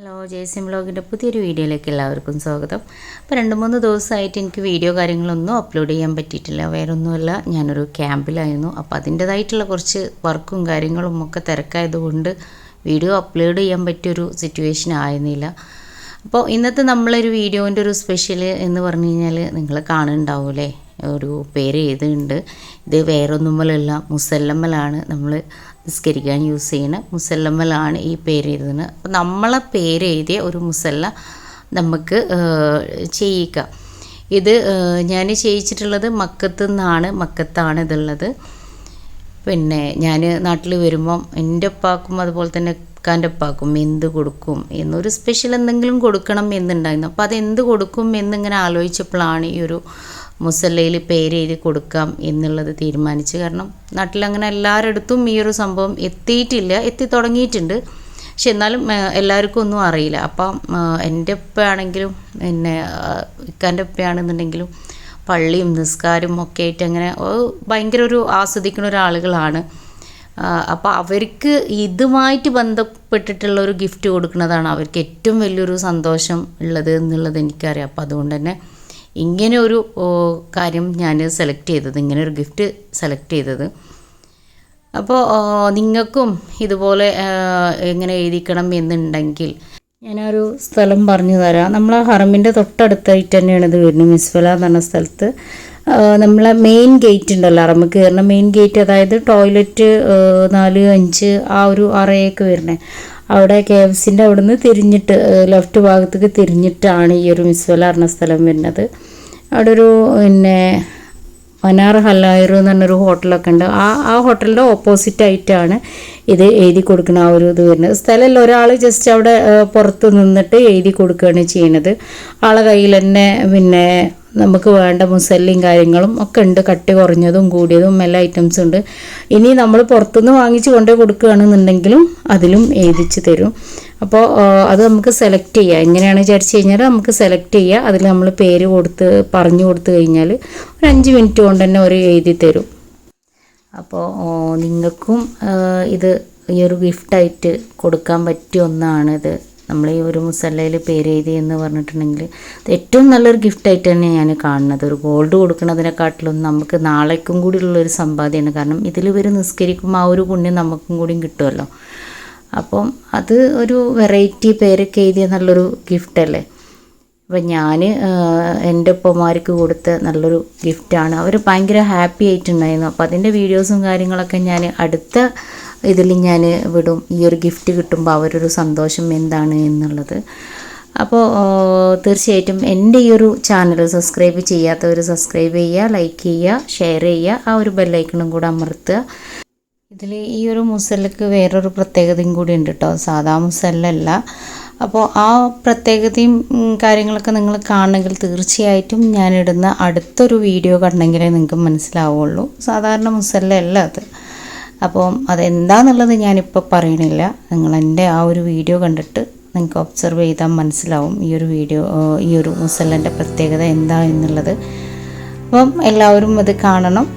Hello ജെയ്സിം വ്ലോഗിൻ്റെ പുതിയൊരു വീഡിയോയിലേക്ക് എല്ലാവർക്കും സ്വാഗതം. അപ്പോൾ 2-3 ദിവസമായിട്ട് എനിക്ക് വീഡിയോ കാര്യങ്ങളൊന്നും അപ്ലോഡ് ചെയ്യാൻ പറ്റിയിട്ടില്ല. വേറൊന്നുമല്ല, ഞാനൊരു ക്യാമ്പിലായിരുന്നു. അപ്പോൾ അതിൻ്റേതായിട്ടുള്ള കുറച്ച് വർക്കും കാര്യങ്ങളും ഒക്കെ തിരക്കായതുകൊണ്ട് വീഡിയോ അപ്ലോഡ് ചെയ്യാൻ പറ്റിയൊരു സിറ്റുവേഷൻ ആയിരുന്നില്ല. അപ്പോൾ ഇന്നത്തെ നമ്മളൊരു വീഡിയോൻ്റെ ഒരു സ്പെഷ്യൽ എന്ന് പറഞ്ഞു കഴിഞ്ഞാൽ നിങ്ങൾ കാണുന്നുണ്ടാവൂലേ, ഒരു പേര് എഴുതുന്നുണ്ട്. ഇത് വേറൊന്നുമല്ല, മുസല്ലമ്മലാണ്. നമ്മൾ നിസ്കരിക്കാൻ യൂസ് ചെയ്യുന്ന മുസല്ലമ്മലാണ് ഈ പേര് എഴുതുന്നത്. അപ്പോൾ നമ്മളെ പേര് എഴുതിയ ഒരു മുസല്ല നമുക്ക് ചെയ്യിക്കാം. ഇത് ഞാൻ ചെയ്യിച്ചിട്ടുള്ളത് മക്കത്താണ് ഇതുള്ളത്. പിന്നെ ഞാൻ നാട്ടിൽ വരുമ്പം എൻ്റെ ഉപ്പാക്കും അതുപോലെ തന്നെ ഉക്കാൻ്റെ ഉപ്പാക്കും എന്ത് കൊടുക്കും എന്നൊരു സ്പെഷ്യൽ എന്തെങ്കിലും കൊടുക്കണം എന്നുണ്ടായിരുന്നു. അപ്പോൾ അതെന്ത് കൊടുക്കും എന്നിങ്ങനെ ആലോചിച്ചപ്പോഴാണ് ഈ ഒരു മുസല്ലയിൽ പേര് എഴുതി കൊടുക്കാം എന്നുള്ളത് തീരുമാനിച്ചു. കാരണം നാട്ടിലങ്ങനെ എല്ലാവരുടെ അടുത്തും ഈ ഒരു സംഭവം എത്തി തുടങ്ങിയിട്ടുണ്ട്. പക്ഷെ എന്നാലും എല്ലാവർക്കും ഒന്നും അറിയില്ല. അപ്പം എൻ്റെ ഉപ്പയാണെങ്കിലും പിന്നെ ഇക്കാൻ്റെ ഉപ്പയാണെന്നുണ്ടെങ്കിലും പള്ളിയും നിസ്കാരവും ഒക്കെ ആയിട്ട് അങ്ങനെ ഭയങ്കര ഒരു ആസ്വദിക്കുന്ന ഒരാളുകളാണ്. അപ്പോൾ അവർക്ക് ഇതുമായിട്ട് ബന്ധപ്പെട്ടിട്ടുള്ള ഒരു ഗിഫ്റ്റ് കൊടുക്കുന്നതാണ് അവർക്ക് ഏറ്റവും വലിയൊരു സന്തോഷം ഉള്ളത് എന്നുള്ളത് എനിക്കറിയാം. അപ്പോൾ അതുകൊണ്ട് തന്നെ ഇങ്ങനെ ഒരു കാര്യം ഞാൻ ഇങ്ങനെ ഒരു ഗിഫ്റ്റ് സെലക്ട് ചെയ്തത്. അപ്പോൾ നിങ്ങൾക്കും ഇതുപോലെ എങ്ങനെ എഴുതിക്കണം എന്നുണ്ടെങ്കിൽ ഞാനൊരു സ്ഥലം പറഞ്ഞു തരാം. നമ്മളെ ഹറമിൻ്റെ തൊട്ടടുത്തായിട്ട് തന്നെയാണ് ഇത് വരുന്നത്. മിസ്ഫല എന്ന് പറഞ്ഞ സ്ഥലത്ത് നമ്മളെ മെയിൻ ഗേറ്റ് ഉണ്ടല്ലോ, ഹറമ് കയറുന്ന മെയിൻ ഗേറ്റ്, അതായത് ടോയ്ലറ്റ് 4-5 ആ ഒരു അറയൊക്കെ വരുന്നത്. അവിടെ KFCൻ്റെ അവിടെ നിന്ന് തിരിഞ്ഞിട്ട് ലെഫ്റ്റ് ഭാഗത്തേക്ക് തിരിഞ്ഞിട്ടാണ് ഈ ഒരു മിസ്ഫല പറഞ്ഞ സ്ഥലം വരുന്നത്. അവിടെ ഒരു പിന്നെ മനാർ ഹലായർ എന്ന് പറഞ്ഞൊരു ഹോട്ടലൊക്കെ ഉണ്ട്. ആ ഹോട്ടലിൻ്റെ ഓപ്പോസിറ്റായിട്ടാണ് ഇത് എഴുതി കൊടുക്കുന്ന ആ ഒരു ഇത് വരുന്നത്. സ്ഥലമല്ല, ഒരാൾ ജസ്റ്റ് അവിടെ പുറത്ത് നിന്നിട്ട് എഴുതി കൊടുക്കുകയാണ് ചെയ്യുന്നത്. ആളെ കയ്യിൽ തന്നെ പിന്നെ നമുക്ക് വേണ്ട മുസല്ലയും കാര്യങ്ങളും ഒക്കെ ഉണ്ട്. കട്ടി കുറഞ്ഞതും കൂടിയതും എല്ലാ ഐറ്റംസും ഉണ്ട്. ഇനി നമ്മൾ പുറത്തുനിന്ന് വാങ്ങിച്ച് കൊണ്ടുപോയി കൊടുക്കുകയാണെന്നുണ്ടെങ്കിലും അതിലും എഴുതിച്ച് തരും. അപ്പോൾ അത് നമുക്ക് സെലക്ട് ചെയ്യാം. എങ്ങനെയാണ് വിചാരിച്ച് കഴിഞ്ഞാൽ നമുക്ക് സെലക്ട് ചെയ്യുക. അതിൽ നമ്മൾ പേര് പറഞ്ഞു കൊടുത്തു കഴിഞ്ഞാൽ ഒരു 5 മിനിറ്റ് കൊണ്ട് തന്നെ ഒരു എഴുതി തരും. അപ്പോൾ നിങ്ങൾക്കും ഇത് ഈ ഒരു ഗിഫ്റ്റായിട്ട് കൊടുക്കാൻ പറ്റിയ ഒന്നാണിത്. നമ്മൾ ഈ ഒരു മുസല്ലയിൽ പേര് എഴുതി എന്ന് പറഞ്ഞിട്ടുണ്ടെങ്കിൽ ഏറ്റവും നല്ലൊരു ഗിഫ്റ്റായിട്ട് തന്നെ ഞാൻ കാണുന്നത്. ഒരു ഗോൾഡ് കൊടുക്കുന്നതിനെക്കാട്ടിലും നമുക്ക് നാളേക്കും കൂടി ഉള്ളൊരു സമ്പാദ്യമാണ്. കാരണം ഇതിൽ നിസ്കരിക്കുമ്പോൾ ആ ഒരു പുണ്യം നമുക്കും കൂടിയും കിട്ടുമല്ലോ. അപ്പം അത് ഒരു വെറൈറ്റി പേരൊക്കെ എഴുതിയ നല്ലൊരു ഗിഫ്റ്റല്ലേ. അപ്പം ഞാൻ എൻ്റെ ഉപ്പമാർക്ക് കൊടുത്ത നല്ലൊരു ഗിഫ്റ്റാണ്. അവർ ഭയങ്കര ഹാപ്പി ആയിട്ടുണ്ടായിരുന്നു. അപ്പോൾ അതിൻ്റെ വീഡിയോസും കാര്യങ്ങളൊക്കെ ഞാൻ അടുത്ത ഇതിൽ ഞാൻ വിടും. ഈ ഒരു ഗിഫ്റ്റ് കിട്ടുമ്പോൾ അവരൊരു സന്തോഷം എന്താണ് എന്നുള്ളത്. അപ്പോൾ തീർച്ചയായിട്ടും എൻ്റെ ഈ ഒരു ചാനൽ സബ്സ്ക്രൈബ് ചെയ്യാത്തവർ സബ്സ്ക്രൈബ് ചെയ്യുക, ലൈക്ക് ചെയ്യുക, ഷെയർ ചെയ്യുക, ആ ഒരു ബെല്ലൈക്കണും കൂടെ അമർത്തുക. ഇതിൽ ഈ ഒരു മുസല്ലക്ക് വേറൊരു പ്രത്യേകതയും കൂടി ഉണ്ട് കേട്ടോ, സാധാ മുസല്ലല്ല. അപ്പോൾ ആ പ്രത്യേകതയും കാര്യങ്ങളൊക്കെ നിങ്ങൾ കാണണമെങ്കിൽ തീർച്ചയായിട്ടും ഞാനിടുന്ന അടുത്തൊരു വീഡിയോ കണ്ടെങ്കിലേ നിങ്ങൾക്ക് മനസ്സിലാവുള്ളൂ. സാധാരണ മുസല്ലല്ല അത്. അപ്പം അതെന്താണെന്നുള്ളത് ഞാനിപ്പോൾ പറയണില്ല. നിങ്ങൾ എൻ്റെ ആ ഒരു വീഡിയോ കണ്ടിട്ട് നിങ്ങൾക്ക് ഒബ്സർവ് ചെയ്താൽ മനസ്സിലാവും ഈ ഒരു മുസല്ലൻ്റെ പ്രത്യേകത എന്താ എന്നുള്ളത്. അപ്പം എല്ലാവരും അത് കാണണം.